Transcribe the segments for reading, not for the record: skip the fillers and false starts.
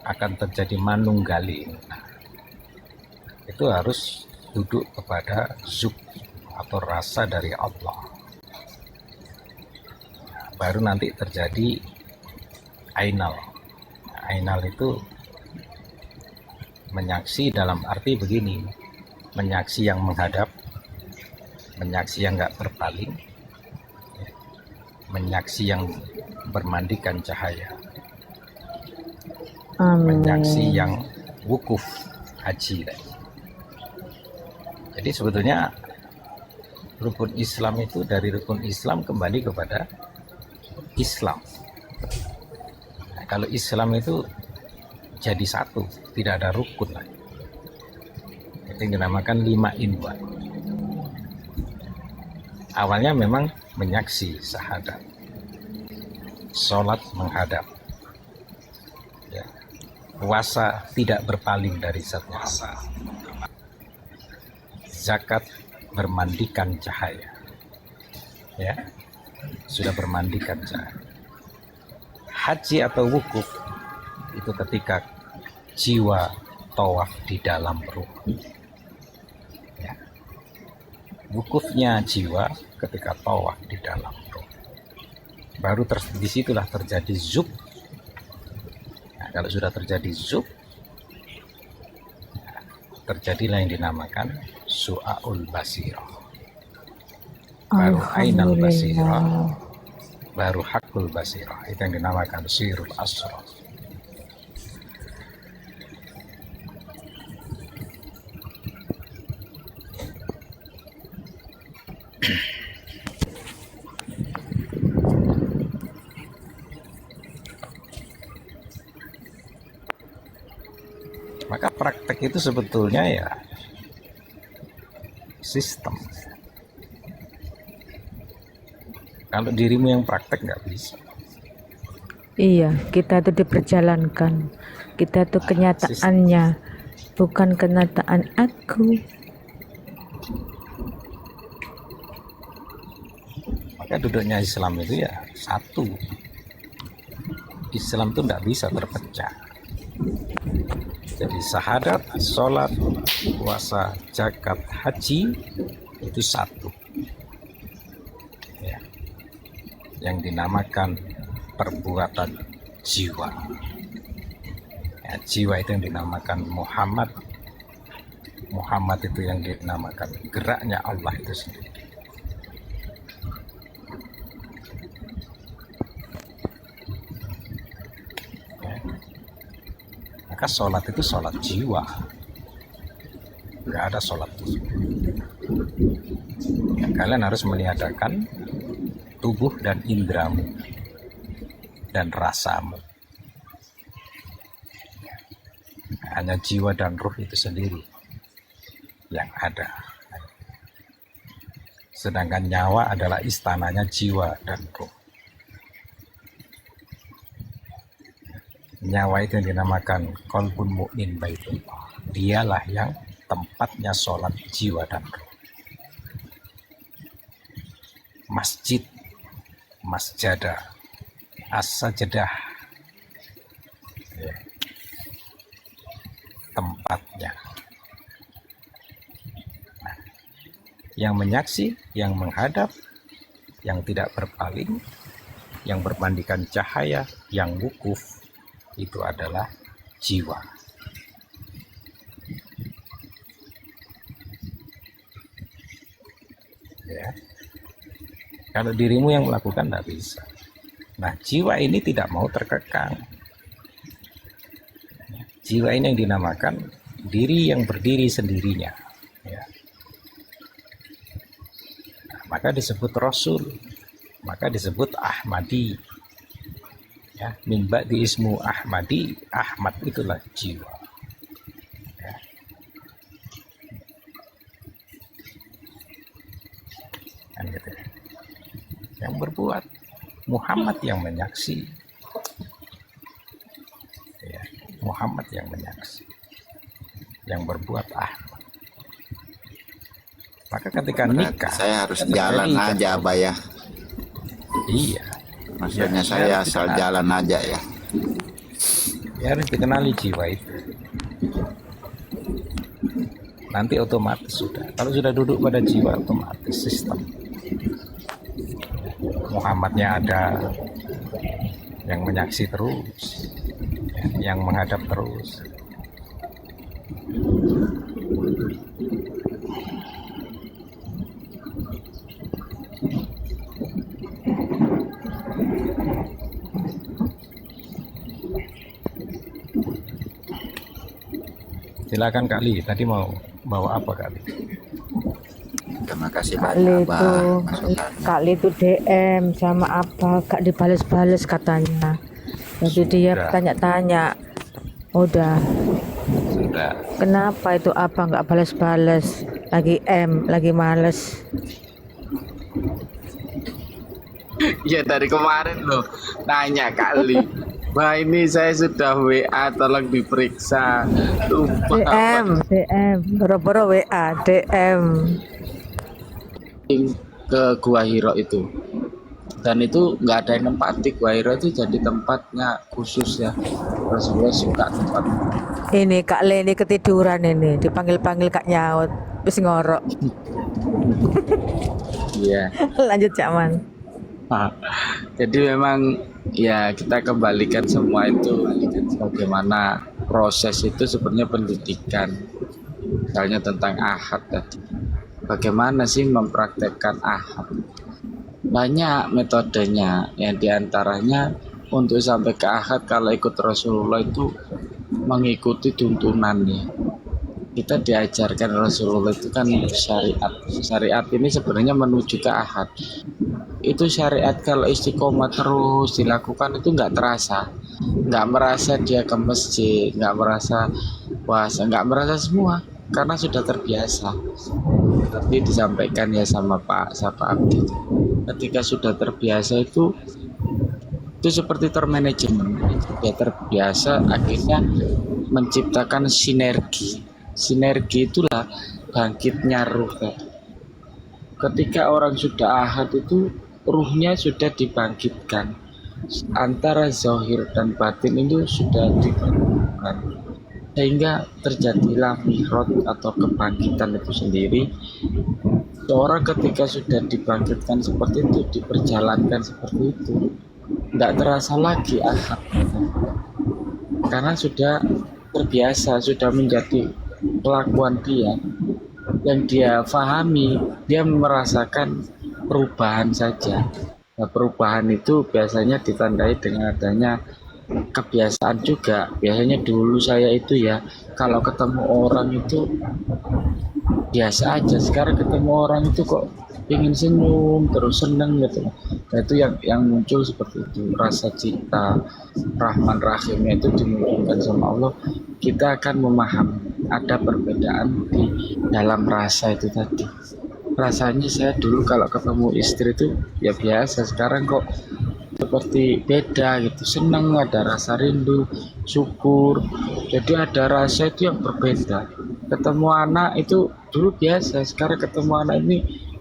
akan terjadi manunggali. Nah, itu harus duduk kepada zuk atau rasa dari Allah. Nah, baru nanti terjadi ainal. Ainal itu menyaksi dalam arti begini, menyaksi yang menghadap, menyaksi yang nggak berpaling, menyaksi yang bermandikan cahaya, menyaksi yang wukuf haji. Jadi sebetulnya rukun Islam itu dari rukun Islam kembali kepada Islam. Nah, kalau Islam itu jadi satu, tidak ada rukun lagi. Itu yang dinamakan 5 inwan. Awalnya memang menyaksi syahadat, sholat menghadap, ya. Puasa tidak berpaling dari zatnya Allah, zakat bermandikan cahaya, ya, sudah bermandikan cahaya. Haji atau wukuf itu ketika jiwa tawaf di dalam ruh, ya. Wukufnya jiwa ketika tawaf di dalam ruh, baru disitulah terjadi zuk. Nah, kalau sudah terjadi zuk, terjadilah yang dinamakan su'aul basirah, baru ainal basirah, baru hakul basirah. Itu yang dinamakan sirul asrar. Maka praktek itu sebetulnya ya sistem. Kalau dirimu yang praktek nggak bisa. Iya, kita itu diperjalankan. Kita itu kenyataannya, bukan kenyataan aku. Maka duduknya Islam itu ya satu. Islam itu nggak bisa terpecah. Jadi syahadat, sholat, puasa, zakat, haji itu satu, ya. Yang dinamakan perbuatan jiwa, ya, jiwa itu yang dinamakan Muhammad. Muhammad itu yang dinamakan geraknya Allah itu sendiri. Maka sholat itu sholat jiwa, nggak ada sholat tubuh. Ya, kalian harus meniadakan tubuh dan indramu dan rasamu. Hanya jiwa dan ruh itu sendiri yang ada. Sedangkan nyawa adalah istananya jiwa dan ruh. Nyawa itu yang dinamakan qalbun mu'min baitullah. Dialah yang tempatnya sholat jiwa dan ruh. Masjid, masjadah, as-sajadah, ya, tempatnya. Nah, yang menyaksi, yang menghadap, yang tidak berpaling, yang bermandikan cahaya, yang wukuf, itu adalah jiwa. Ya. Kalau dirimu yang melakukan tidak bisa. Nah, jiwa ini tidak mau terkekang. Jiwa ini yang dinamakan diri yang berdiri sendirinya, ya. Nah, maka disebut Rasul, maka disebut Ahmadi. Ya, min ba'di ismu Ahmadi, Ahmad itulah jiwa. Ya. Kan gitu. Yang berbuat, Muhammad yang menyaksi. Ya, Muhammad yang menyaksi. Yang berbuat Ahmad. Maka ketika nikah, saya harus jalan aja, Abah ya. Iya. Maksudnya ya, saya asal jalan aja ya. Ya harus dikenali jiwa itu. Nanti otomatis sudah. Kalau sudah duduk pada jiwa, otomatis sistem. Muhammadnya ada, yang menyaksi terus, yang menghadap terus. Silakan Kak Li, tadi mau bawa apa Kak Li? Terima kasih Kak banyak Li Abah itu, masukannya. Kak Li itu DM sama apa, gak dibales-bales katanya. Jadi dia Sudah. tanya-tanya, udah, Sudah. kenapa itu apa nggak bales-bales? Lagi lagi males. Ya dari kemarin loh nanya kali. Wah ini saya sudah WA tolong diperiksa. Lupa DM, boro-boro WA, DM. ke Gua Hiro itu. Dan itu nggak ada yang nempati. Gua Hiro itu jadi tempatnya khusus ya. Rasulullah suka tempat. Ini Kak Leni ketiduran ini, dipanggil-panggil Kak Nyaut, terus ngorok. Iya. Lanjut Cak Man. Jadi memang ya kita kembalikan semua itu bagaimana proses itu sebenarnya pendidikan. Misalnya tentang ahad tadi. Bagaimana sih mempraktekkan ahad? Banyak metodenya, yang diantaranya untuk sampai ke ahad kalau ikut Rasulullah itu mengikuti tuntunannya. Kita diajarkan Rasulullah itu kan syariat. Syariat ini sebenarnya menuju ke ahad. Itu syariat kalau istiqomah terus dilakukan itu nggak terasa, nggak merasa dia ke masjid, nggak merasa puasa, nggak merasa semua karena sudah terbiasa. Tapi disampaikan ya sama Pak Sapa Abdi, ketika sudah terbiasa itu seperti termanajemen, dia terbiasa akhirnya menciptakan sinergi. Sinergi itulah bangkitnya ruh. Ketika orang sudah ahad itu ruhnya sudah dibangkitkan, antara zahir dan batin itu sudah dibangkitkan, sehingga terjadilah mihrot atau kebangkitan itu sendiri. Seorang ketika sudah dibangkitkan seperti itu, diperjalankan seperti itu, tidak terasa lagi ahad, karena sudah terbiasa, sudah menjadi kelakuan dia yang dia fahami. Dia merasakan perubahan saja. Nah, perubahan itu biasanya ditandai dengan adanya kebiasaan juga. Biasanya dulu saya itu ya kalau ketemu orang itu biasa aja, sekarang ketemu orang itu kok ingin senyum terus, seneng gitu. Nah, itu yang muncul seperti itu, rasa cinta Rahman Rahimnya itu dimungkinkan sama Allah. Kita akan memahami ada perbedaan di dalam rasa itu tadi. Rasanya saya dulu kalau ketemu istri itu ya biasa, sekarang kok seperti beda gitu, seneng, ada rasa rindu, syukur. Jadi ada rasa itu yang berbeda. Ketemu anak itu dulu biasa, sekarang ketemu anak ini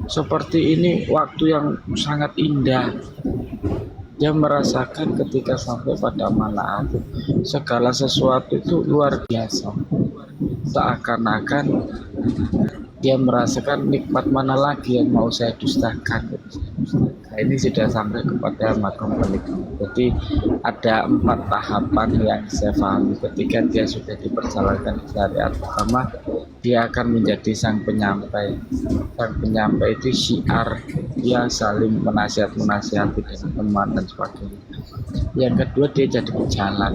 seperti ini waktu yang sangat indah. Dia merasakan ketika sampai pada manfaat segala sesuatu itu luar biasa. Seakan-akan dia merasakan nikmat mana lagi yang mau saya dustakan. Nah, ini sudah sampai kepada makom penikmat. Jadi ada 4 tahapan yang saya pahami ketika dia sudah diperjalankan syariat. Pertama, dia akan menjadi sang penyampai. Sang penyampai itu syiar, dia saling menasihati dengan teman dan sebagainya. Yang kedua, dia jadi pejalan.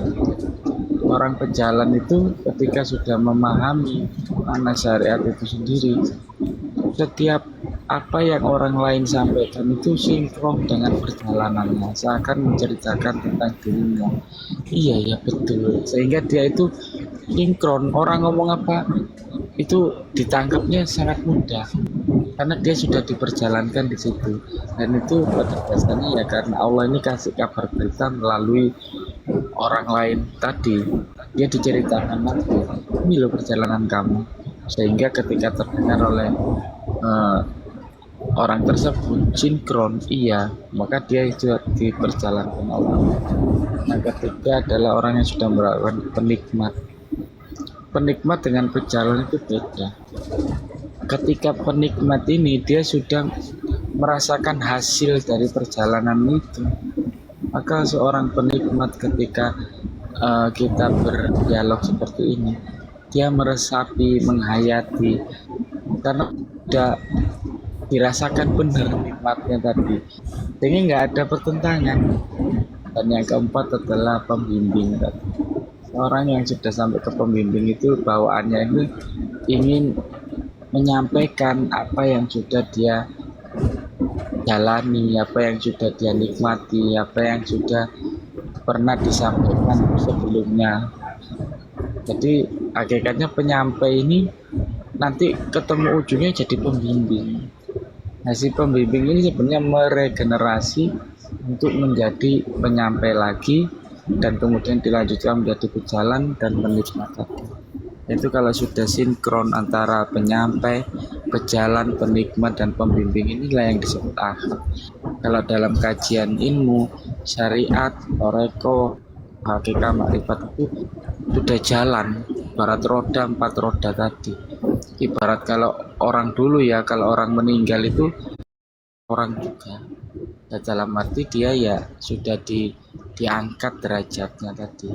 Orang pejalan itu ketika sudah memahami mana syariat itu sendiri, setiap apa yang orang lain sampaikan itu sinkron dengan perjalanannya, seakan menceritakan tentang dirinya. Iya ya betul, sehingga dia itu sinkron. Orang ngomong apa itu ditangkapnya sangat mudah karena dia sudah diperjalankan di situ. Dan itu pada dasarnya ya karena Allah ini kasih kabar berita melalui orang lain tadi. Dia diceritakan nanti, ini loh perjalanan kamu, sehingga ketika terdengar oleh orang tersebut sinkron, iya, maka dia itu diperjalankan Allah. Nah, ketiga adalah orang yang sudah melakukan penikmat. Penikmat dengan pejalan itu beda. Ketika penikmat ini dia sudah merasakan hasil dari perjalanan itu, maka seorang penikmat ketika kita berdialog seperti ini, dia meresapi, menghayati, karena sudah dirasakan benar nikmatnya tadi, jadi nggak ada pertentangan. Dan yang keempat adalah pembimbing tadi. Orang yang sudah sampai ke pembimbing itu bawaannya ini ingin menyampaikan apa yang sudah dia jalani, apa yang sudah dia nikmati, apa yang sudah pernah disampaikan sebelumnya. Jadi hakikatnya penyampai ini nanti ketemu ujungnya jadi pembimbing. Nah, si pembimbing ini sebenarnya meregenerasi untuk menjadi penyampai lagi, dan kemudian dilanjutkan menjadi pejalan dan penikmat. Itu kalau sudah sinkron antara penyampai, pejalan, penikmat, dan pembimbing, inilah yang disebut ahad. Kalau dalam kajian ilmu, syariat, toreko, hakikat, makrifat itu sudah jalan, ibarat roda, 4 roda tadi. Ibarat kalau orang dulu ya, kalau orang meninggal itu orang juga. Dan dalam arti dia ya sudah diangkat derajatnya tadi.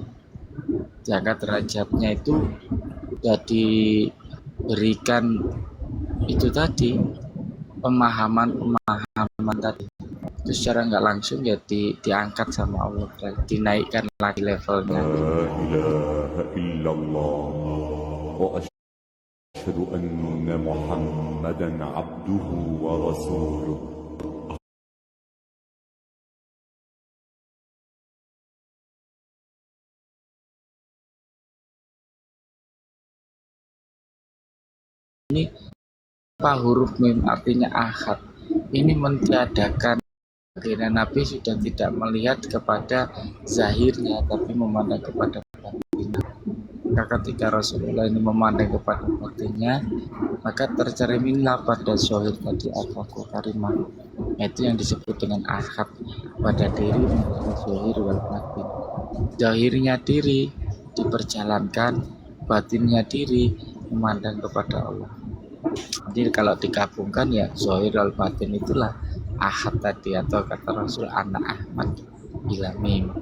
Diangkat derajatnya itu sudah diberikan itu tadi, pemahaman tadi. Itu secara nggak langsung ya diangkat sama Allah, dinaikkan lagi levelnya. La ilaha illallah wa asyhadu anna Muhammadan abduhu wa rasuluh. Ini apa huruf mim artinya ahad. Ini mentiadakan. Akhirnya Nabi sudah tidak melihat kepada zahirnya, tapi memandang kepada batinnya. Maka ketika Rasulullah ini memandang kepada batinnya, maka tercerminlah pada zahir tadi al-fakul karimah. Itu yang disebut dengan ahad, pada diri menjadi zahir wal batin. Zahirnya diri diperjalankan, batinnya diri memandang kepada Allah. Jadi kalau digabungkan ya zahir wal batin itulah ahad tadi, atau kata Rasul anak Ahmad bila mim.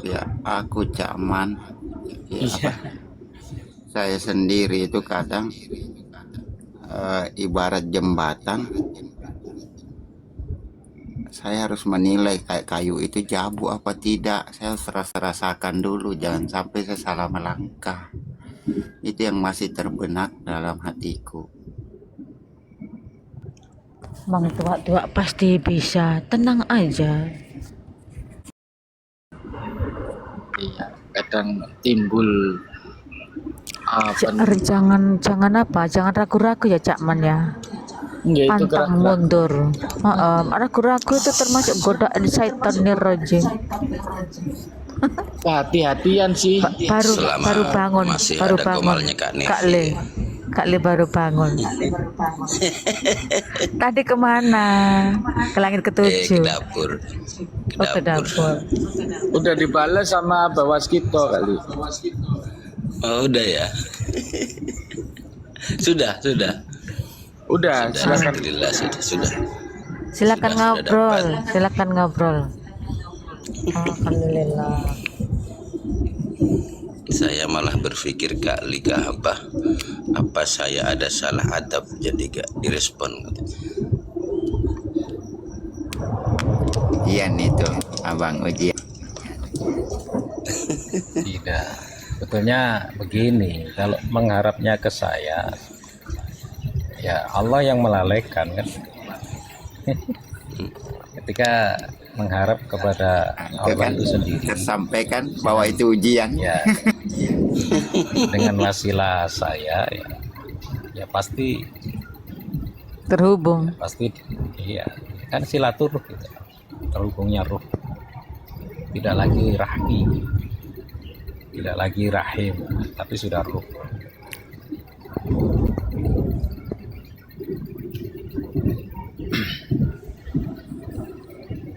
Ya, aku Cakman. Ya, Iya. saya sendiri itu kadang ibarat jembatan, saya harus menilai kayak kayu itu jabu apa tidak. Saya harus rasakan dulu, jangan sampai saya salah melangkah. Itu yang masih terbenak dalam hatiku. Bang tua-tua pasti bisa, tenang aja. Iya, kadang timbul Jangan jangan ragu-ragu ya Cakman ya. ya itu Pantang mundur. Ragu-ragu itu termasuk godaan syaitanir rajim. hati-hatian sih. Baru bangun, masih baru ada bangun. gomalnya Kak Nevi. Kak Le baru bangun. Tadi kemana? Ke langit Ke ketujuh. dapur. Oh, ke dapur. Udah dibalas sama Bawas Kito kali. Oh, udah ya. Sudah. Udah, silakan. Alhamdulillah sudah. Silakan Sudah ngobrol, dapat. silakan ngobrol. Alhamdulillah. Saya malah berpikir Kak Lika apa saya ada salah adab jadi gak direspon. Ujian itu, Abang, ujian. Tidak, sebetulnya begini, kalau mengharapnya ke saya, ya Allah yang melalaikan kan. Ketika mengharap kepada Allah Kan itu sendiri, tersampaikan bahwa itu ujian. ya dengan wasilah saya, ya pasti Terhubung. iya, kan silaturah gitu, terhubungnya ruh, tidak lagi rahmi, tidak lagi rahim, tapi sudah ruh.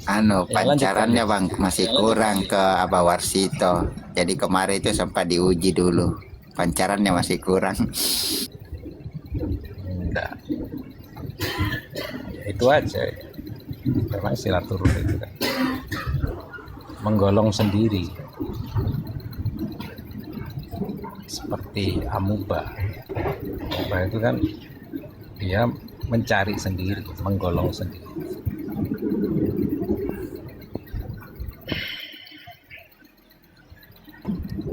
Anu, Ya, lanjutkan. pancarannya bang masih kurang ke Abah Warsito. Jadi kemarin itu sempat diuji dulu. Pancarannya masih kurang. Enggak. Ya, itu aja. Memang silaturahmi itu kan menggolong sendiri. Seperti amuba. Amuba itu kan dia mencari sendiri, menggolong sendiri.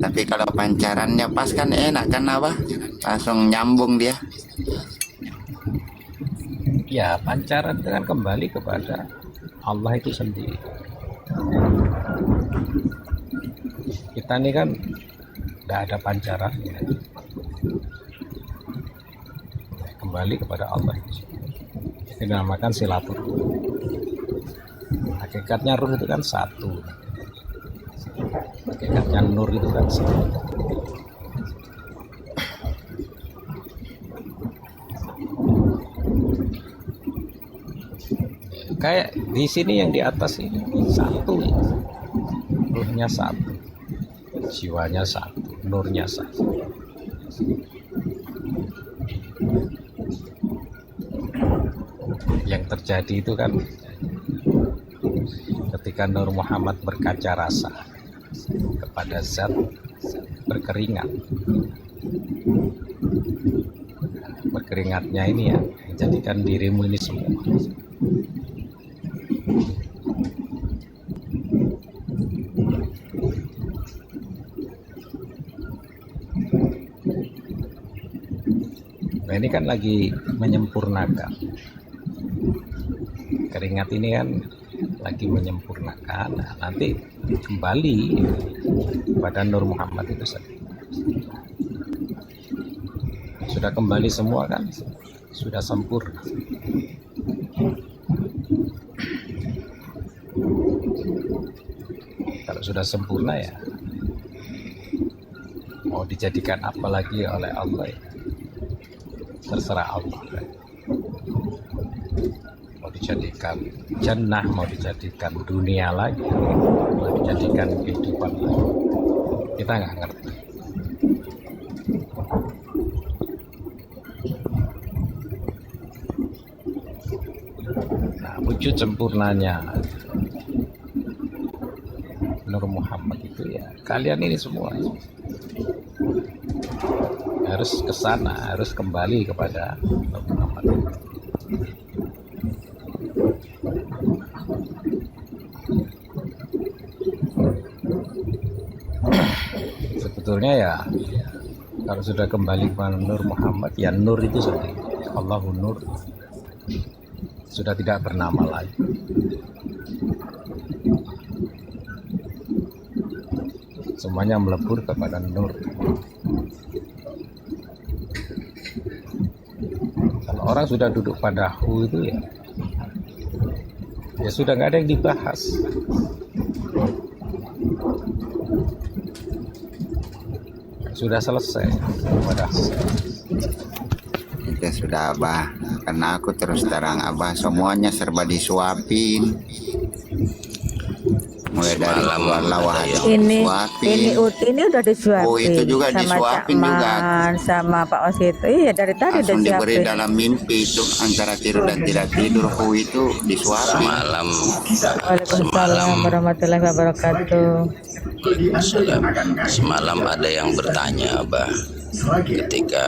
Tapi kalau pancarannya pas kan enak kan Abah? Langsung nyambung dia. Ya, pancaran itu kan kembali kepada Allah itu sendiri. Kita ini kan tidak ada pancaran, ya. Kembali kepada Allah itu sendiri. Itu dinamakan silaturahmi. Hakikatnya ruh itu kan satu. Hakikatnya nur itu kan satu. Kayak di sini yang di atas ini satu, ruhnya satu, jiwanya satu, nurnya satu. Yang terjadi itu kan ketika Nur Muhammad berkaca rasa kepada zat berkeringat. Berkeringatnya ini ya, menjadikan dirimu ini semua. Nah, ini kan lagi menyempurnakan. Keringat ini kan lagi menyempurnakan. Nah, nanti kembali pada Nur Muhammad itu sendiri. Sudah kembali semua kan, sudah sempurna. Kalau sudah sempurna ya, mau dijadikan apa lagi oleh Allah ya, terserah Allah. Mau dijadikan jannah, mau dijadikan dunia lagi, mau dijadikan kehidupan lagi, kita nggak ngerti. Nah, wujud sempurnanya Nur Muhammad itu ya kalian ini semua harus ke sana, harus kembali kepada Nur Muhammad. Sebetulnya ya kalau sudah kembali kepada Nur Muhammad ya nur itu sendiri, Allahun Nur, sudah tidak bernama lagi. Semuanya melebur kepada nur. Kalau orang sudah duduk pada hu itu ya sudah nggak ada yang dibahas. Sudah selesai pada hu. Itu sudah Abah. Karena aku terus terang Abah, semuanya serba disuapin. Mulai dari keluar lawah Ini disuapin. ini udah disuapin. Oh, itu juga sama disuapin Cak juga. Man, sama Pak Wasito. Iya, dari tadi udah Langsung diberi disuapin. dalam mimpi itu antara tidur dan tidak tidur. Itu disuapin. Semalam Waalaikumsalam warahmatullahi wabarakatuh. semalam ada yang bertanya, Abah, ketika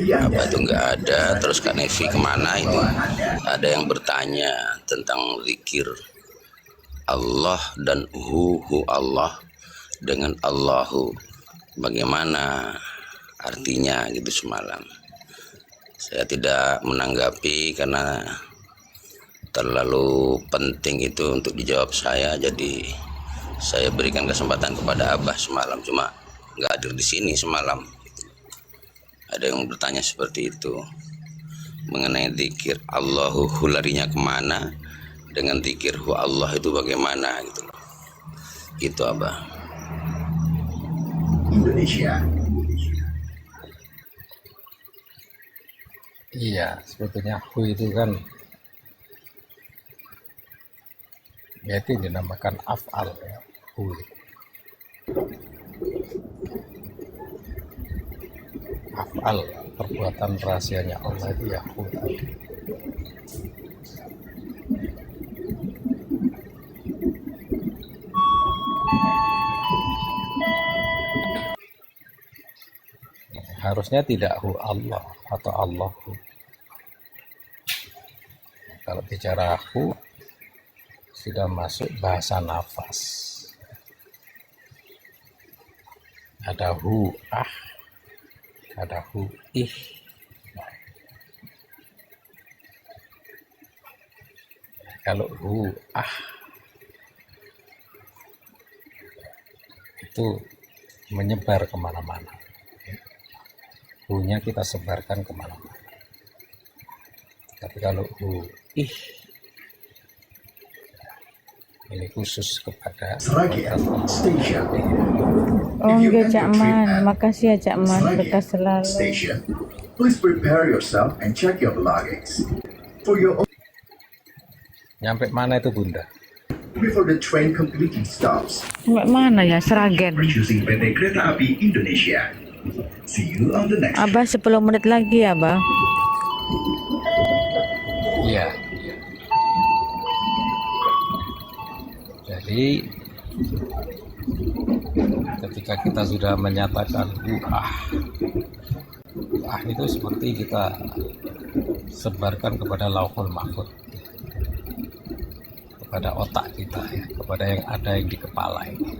apa itu nggak ada, terus Kak Nevi kemana ini? Ada yang bertanya tentang zikir Allah dan hu Allah dengan Allahu, bagaimana artinya gitu semalam. Saya tidak menanggapi karena terlalu penting itu untuk dijawab saya, jadi saya berikan kesempatan kepada Abah semalam, cuma nggak hadir di sini semalam. Ada yang bertanya seperti itu mengenai zikir Allahu, larinya kemana, dengan zikir hu Allah itu bagaimana gitu loh. Gitu Abah. Indonesia. Iya, sebetulnya hu itu kan ya itu dinamakan af'al ya. Hu. Af'al, perbuatan rahasianya Allah itu ya hu tadi. Harusnya tidak hu Allah atau Allahu. Kalau bicara hu sudah masuk bahasa nafas. Ada hu ah, ada hu ih. Kalau hu ah itu menyebar kemana-mana. Hu-nya kita sebarkan kemana-mana. Tapi kalau hu ih ini khusus kepada Seragian Station. Oh enggak Cak Man, makasih ya Cak Man, berkah selalu. Station. Please prepare yourself and check your belongings. For your own Nyampe mana itu Bunda? before the train completely stops. Sampai mana ya, Seragen? For choosing PT Kereta Api Indonesia. See you on the next. Abah 10 menit lagi ya, Abah. Iya. Jadi ketika kita sudah menyatakan itu seperti kita sebarkan kepada lauhul mahfuz, kepada otak kita ya, kepada yang ada yang di kepala ini.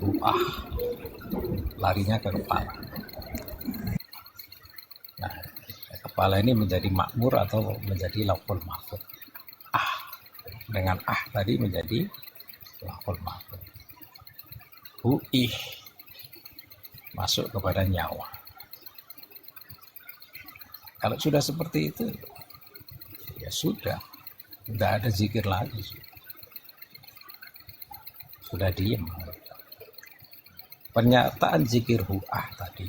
Larinya ke kepala. Nah, kepala ini menjadi makmur atau menjadi lauhul mahfuz. Dengan tadi menjadi lauhul mahfuz. Masuk kepada nyawa. Kalau sudah seperti itu, ya sudah, tidak ada zikir lagi. Sudah diem. Pernyataan zikir tadi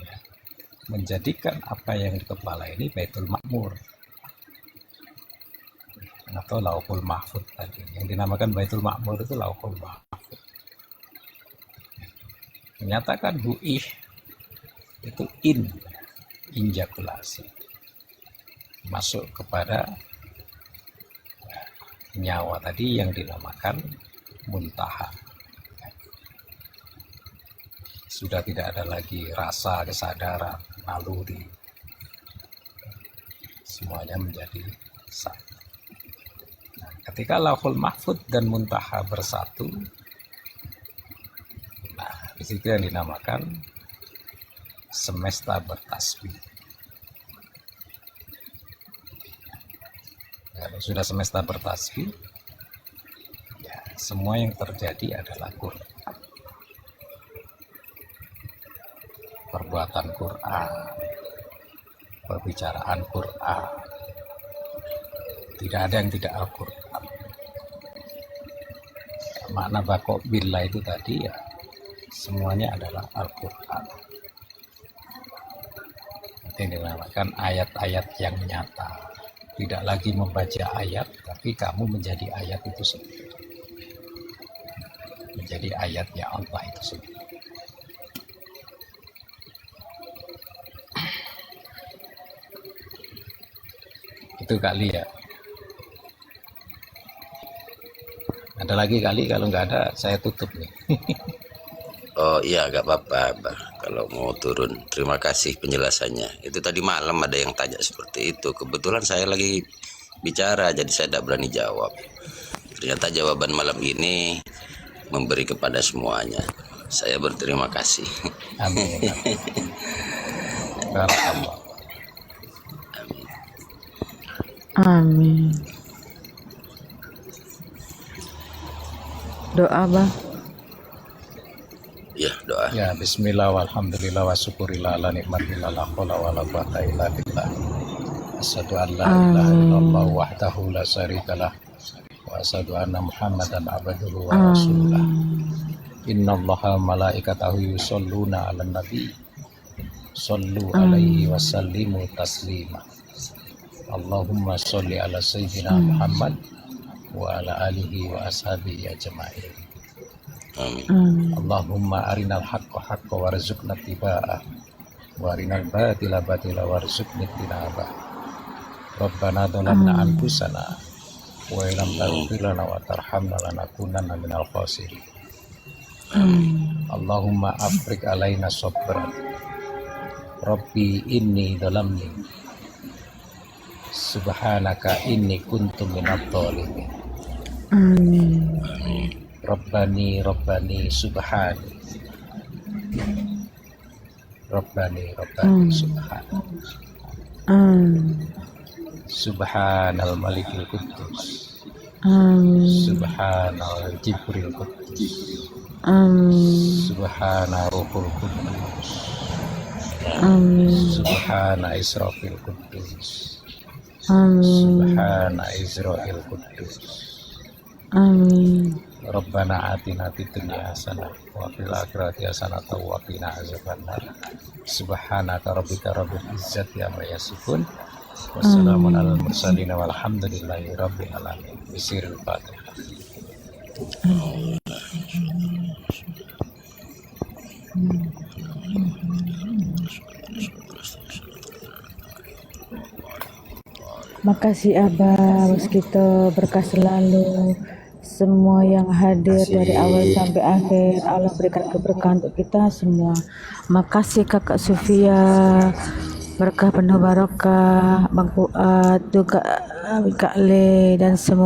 ya, menjadikan apa yang di kepala ini Baitul Makmur atau Lauhul Mahfuz tadi. Yang dinamakan Baitul Makmur itu Lauhul Mahfuz. Menyatakan itu injakulasi, masuk kepada nyawa tadi yang dinamakan muntaha. Sudah tidak ada lagi rasa, kesadaran, naluri, semuanya menjadi satu. Nah, ketika Lauhul Mahfuz dan muntaha bersatu, di situ yang dinamakan semesta bertasbih. Kalau sudah semesta bertasbih, ya, semua yang terjadi adalah Quran. Perbuatan Quran, perbicaraan Quran. Tidak ada yang tidak Al-Quran. Makna bakok billah itu tadi ya, semuanya adalah Al-Quran. Ini dinamakan ayat-ayat yang nyata. Tidak lagi membaca ayat, tapi kamu menjadi ayat itu sendiri. Menjadi ayatnya Allah itu sendiri. Itu kali ya. Ada lagi kali, kalau nggak ada saya tutup nih. Oh iya, gak apa-apa Abah kalau mau turun. Terima kasih penjelasannya. Itu tadi malam ada yang tanya seperti itu. Kebetulan saya lagi bicara, jadi saya tidak berani jawab. Ternyata jawaban malam ini memberi kepada semuanya. Saya berterima kasih. Amin. Barakallah. Amin. Doa, Abah. Ya, doa. Ya, bismillah walhamdulillah wa syukurillah ala nikmatillah la haula wala quwata illa billah. Asyhadu an la ilaha illallah wahdahu la syarikalah wa asyhadu anna Muhammadan abduhu wa rasuluh. Innallaha malaikatahu yusholluna 'alan nabi Sallu alaihi wasallimu taslima. Allahumma sholli ala sayyidina Muhammad wa ala alihi wa ashabihi ajma'in. Amin. Allahumma arinal haqqa haqqa warzuqna tiba'ah wa arinal batila batila warzuqna tinabah. Rabbana dhalamna anfusana wa illam taghfir lana wa tarhamna lanakunanna minal khasirin. Allahumma afriq alaina sabran. Rabbi inni dhalamni subhanaka inni kuntu minadh dhalimin. Rabbani subhani. Rabbani subhani. Subhanal malikil quddus. Subhanal jibril quddus. Subhana ruhul quddus. Subhana israfil quddus. Subhana israfil quddus. Rabbana atina fid dunya hasanah wa fil akhirati hasanah wa qina azabannar. Subhanaka rabbika rabbil izzati amma yasifun. Wassalamun alal mursalin walhamdulillahi rabbil alamin. Bisirul Fatihah. Makasih Abah, kita berkah selalu. Semua yang hadir dari awal sampai akhir, Allah berikan keberkahan untuk kita semua. Makasih Kakak Sofia, berkah penuh barokah, Bang Fuad, juga Kak Le dan semua.